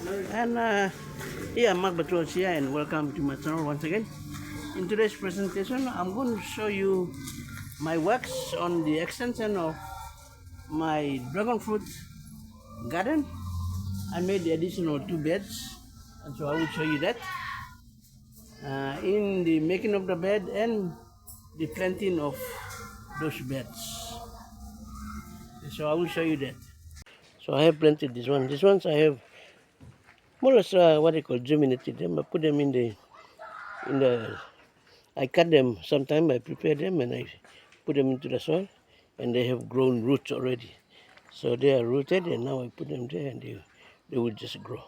And yeah, Mark Batros here, and welcome to my channel once again. In today's presentation, I'm going to show you my works on the extension of my dragon fruit garden. I made the additional 2 beds, and so I will show you that in the making of the bed and the planting of those beds. So I will show you that. So I have planted this one. These ones I have more or less what I call germinated them. I put them in the I cut them sometime, I prepare them and I put them into the soil, and they have grown roots already. So they are rooted, and now I put them there and they will just grow.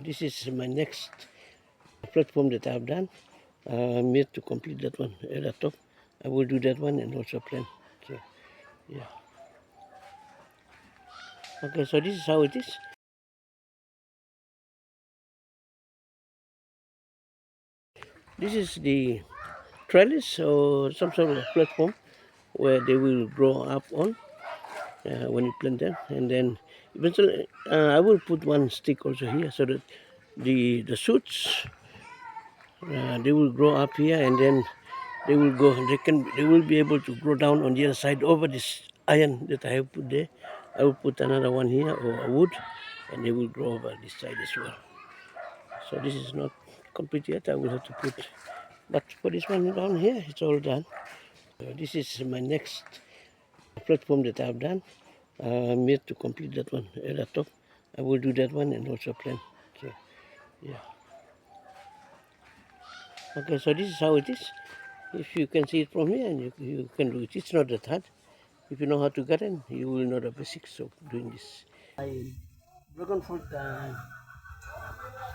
This is my next platform that I've done. I'm yet to complete that one at the top. I will do that one and also plant. So yeah. Okay, so this is how it is. This is the trellis or some sort of platform where they will grow up on when you plant them, and then eventually I will put one stick also here so that the shoots they will grow up here, and then they will be able to grow down on the other side over this iron that I have put there. I will put another one here or a wood, and they will grow over this side as well. So this is not complete yet. I will have to put, but for this one down here, it's all done. This is my next platform that I've done. I'm yet to complete that one at the top. I will do that one and also plant. So yeah. Okay, so this is how it is. If you can see it from here, and you can do it. It's not that hard. If you know how to garden, you will know the basics of doing this. I dragon fruit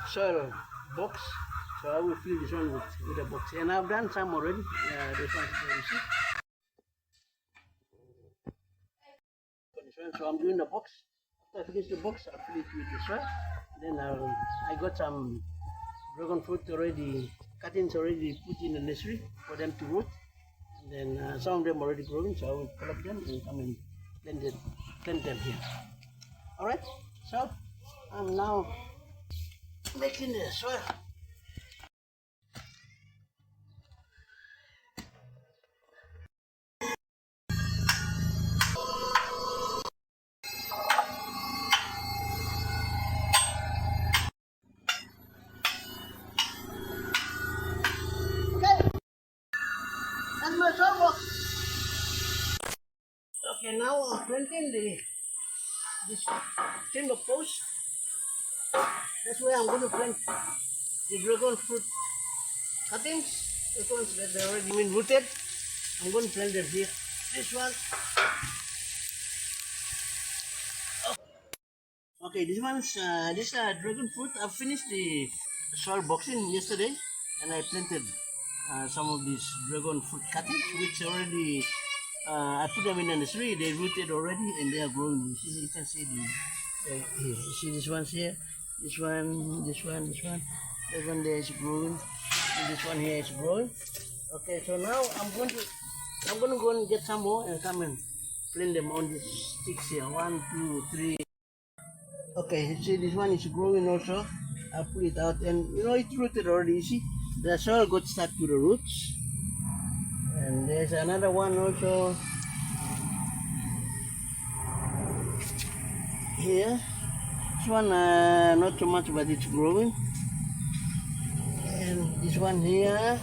soil box, so I will fill this one with a box. And I've done some already. This one, you see. So I'm doing the box. After I finish the box, I'll fill it with the soil. Then I got some dragon fruit already, cuttings already put in the nursery for them to root. And then some of them already growing, so I will collect them and come and plant them here. Alright, so I'm now making the soil. Okay, that's my soil box. Okay, now I'm planting this timber post. That's where I'm going to plant the dragon fruit cuttings. Those ones that are already been rooted, I'm going to plant them here. This one. Okay, this one's this dragon fruit. I finished the soil boxing yesterday, and I planted some of these dragon fruit cuttings, which already I put them in the nursery. They rooted already, and they are growing. You can see here. You see this one's here. This one, this one, this one. That one there is growing. And this one here is growing. Okay, so now I'm going to go and get some more and come and plant them on these sticks here. 1, 2, 3. Okay, you see this one is growing also. I put it out, and you know it's rooted already. You see, the soil got stuck to the roots. And there's another one also here. This one not so much, but it's growing. And this one here.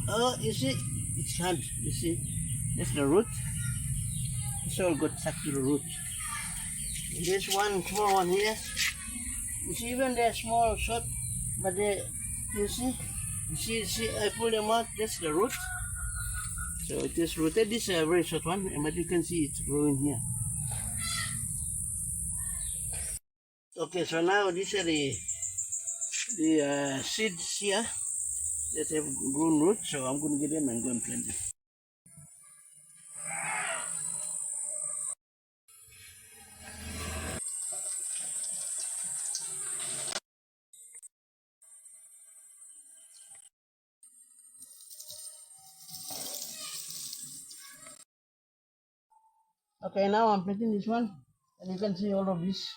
Oh, you see, it's hard. You see, that's the root. The soil got stuck to the root. And there's one small one here. You see, even they're small, short, but you see, I pull them out. That's the root. So it is rooted. This is a very short one, but you can see it's growing here. Okay, so now these are the seeds here that have grown roots. So I'm going to get them and go and plant them. Okay, now I'm planting this one, and you can see all of this.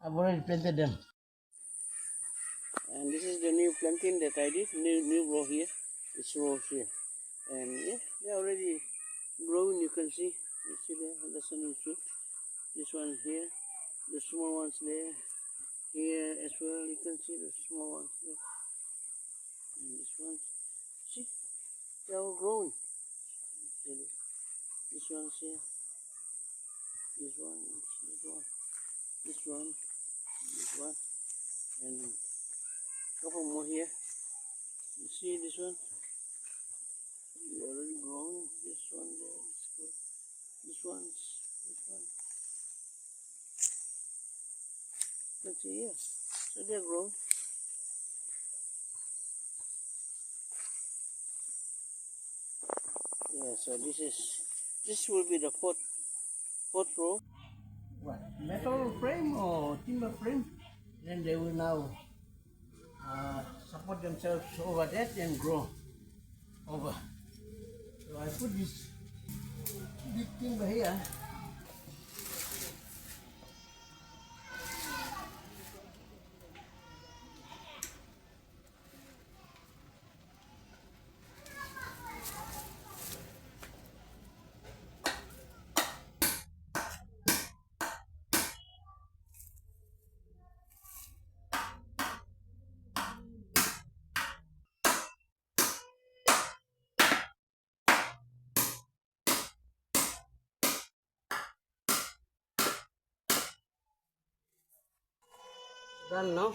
I've already planted them. And this is the new planting that I did, new row here. This row here. And yeah, they're already growing, you can see. You see there, that's a new shoot. This one here, the small ones there. Here as well, you can see the small ones there. And this one, see, they're all growing. This one's here. This one, this one, this one, this one, and a couple more here. You see this one? They're already growing. This one there, this one. Let's see here. So they're grown. Yeah, so this will be the fourth row. What, metal frame or timber frame? Then they will now support themselves over that and grow over. So I put this big timber here. Done now.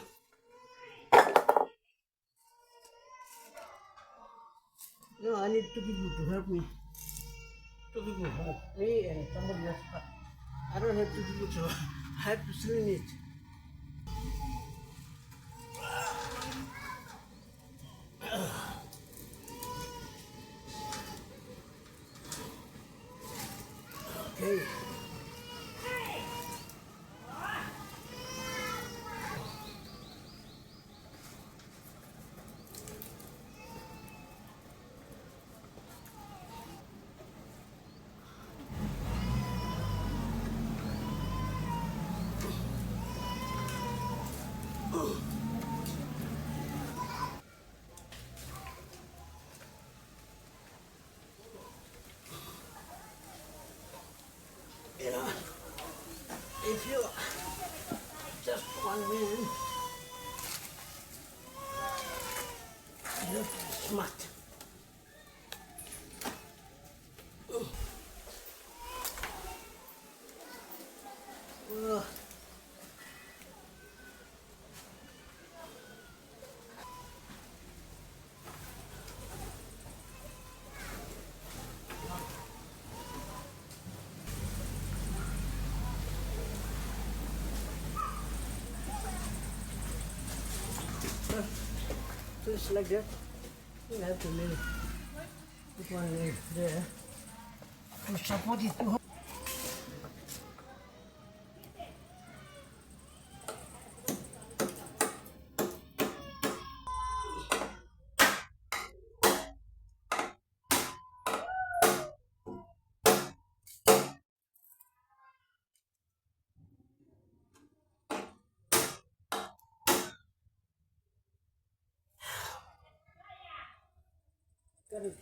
No, I need two people to help me. Two people help me and somebody else. But I don't have two people, so I have to sling it. Okay. You know, if you just one man, you have to be smart. Just like that. You have to leave put one leg there to support it. Got it.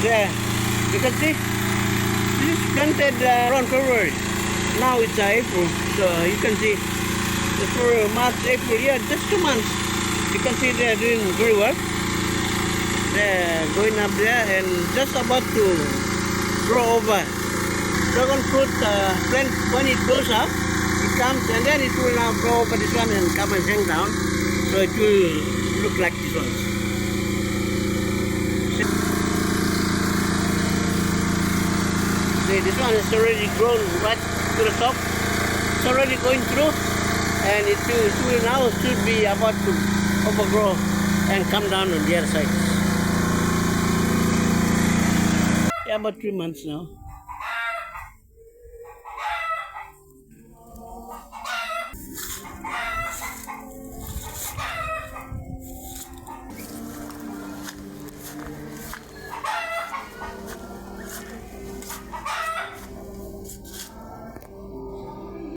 There, you can see this is planted around February. Now it's April, so you can see the February, March, April, yeah, just 2 months. You can see they're doing very well. They're going up there and just about to grow over. Dragon fruit plant, when it goes up, it comes and then it will now grow over this one and come and hang down. So So it will look like this one. See, this one is already grown right to the top. It's already going through, and it will now should be about to overgrow and come down on the other side. Yeah, about 3 months now.